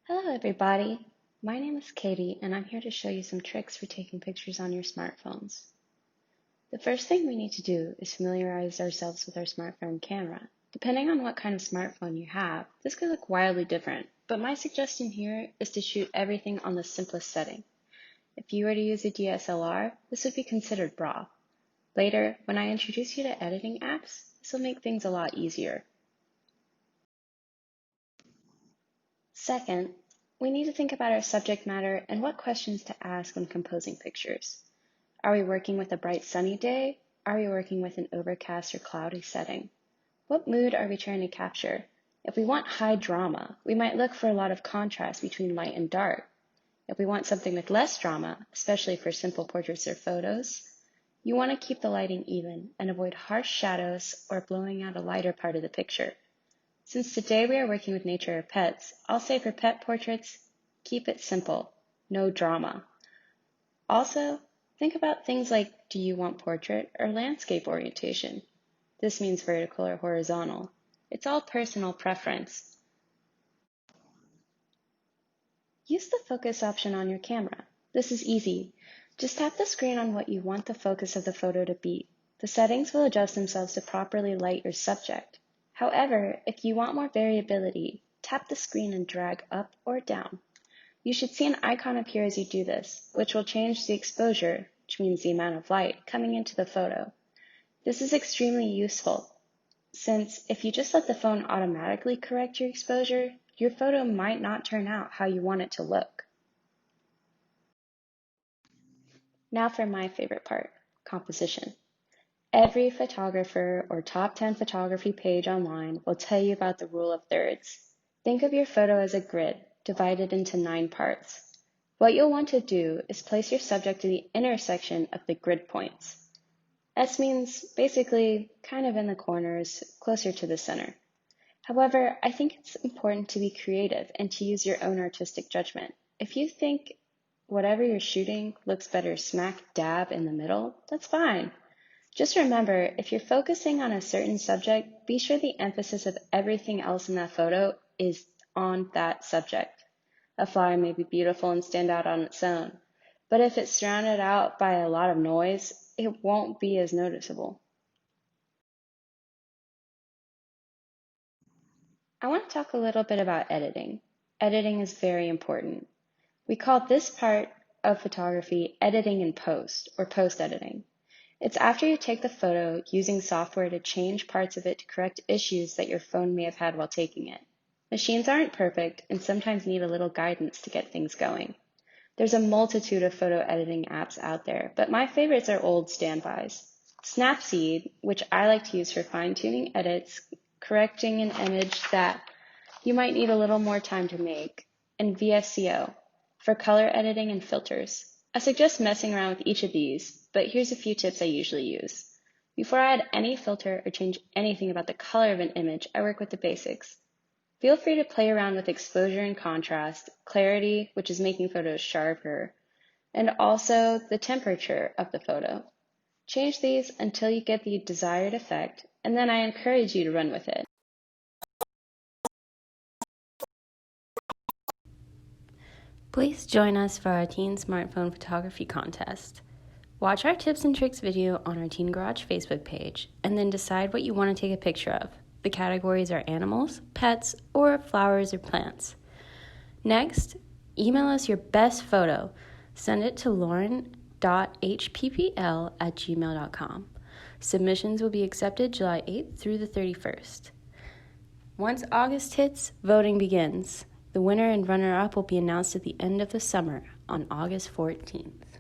Hello everybody, my name is Katie and I'm here to show you some tricks for taking pictures on your smartphones. The first thing we need to do is familiarize ourselves with our smartphone camera. Depending on what kind of smartphone you have, this could look wildly different, but my suggestion here is to shoot everything on the simplest setting. If you were to use a DSLR, this would be considered RAW. Later, when I introduce you to editing apps, this will make things a lot easier. Second, we need to think about our subject matter and what questions to ask when composing pictures. Are we working with a bright sunny day? Are we working with an overcast or cloudy setting? What mood are we trying to capture? If we want high drama, we might look for a lot of contrast between light and dark. If we want something with less drama, especially for simple portraits or photos, you want to keep the lighting even and avoid harsh shadows or blowing out a lighter part of the picture. Since today we are working with nature or pets, I'll say for pet portraits, keep it simple, no drama. Also, think about things like, do you want portrait or landscape orientation? This means vertical or horizontal. It's all personal preference. Use the focus option on your camera. This is easy. Just tap the screen on what you want the focus of the photo to be. The settings will adjust themselves to properly light your subject. However, if you want more variability, tap the screen and drag up or down. You should see an icon appear as you do this, which will change the exposure, which means the amount of light coming into the photo. This is extremely useful, since if you just let the phone automatically correct your exposure, your photo might not turn out how you want it to look. Now for my favorite part, composition. Every photographer or top 10 photography page online will tell you about the rule of thirds. Think of your photo as a grid divided into 9 parts. What you'll want to do is place your subject to the intersection of the grid points. S means basically kind of in the corners, closer to the center. However, I think it's important to be creative and to use your own artistic judgment. If you think whatever you're shooting looks better smack dab in the middle, that's fine. Just remember, if you're focusing on a certain subject, be sure the emphasis of everything else in that photo is on that subject. A flower may be beautiful and stand out on its own, but if it's surrounded out by a lot of noise, it won't be as noticeable. I want to talk a little bit about editing. Editing is very important. We call this part of photography editing in post, or post-editing. It's after you take the photo using software to change parts of it to correct issues that your phone may have had while taking it. Machines aren't perfect and sometimes need a little guidance to get things going. There's a multitude of photo editing apps out there, but my favorites are old standbys. Snapseed, which I like to use for fine-tuning edits, correcting an image that you might need a little more time to make, and VSCO for color editing and filters. I suggest messing around with each of these, but here's a few tips I usually use. Before I add any filter or change anything about the color of an image, I work with the basics. Feel free to play around with exposure and contrast, clarity, which is making photos sharper, and also the temperature of the photo. Change these until you get the desired effect, and then I encourage you to run with it. Please join us for our teen smartphone photography contest. Watch our tips and tricks video on our Teen Garage Facebook page, and then decide what you want to take a picture of. The categories are animals, pets, or flowers or plants. Next, email us your best photo. Send it to lauren.hppl@gmail.com. Submissions will be accepted July 8th through the 31st. Once August hits, voting begins. The winner and runner-up will be announced at the end of the summer on August 14th.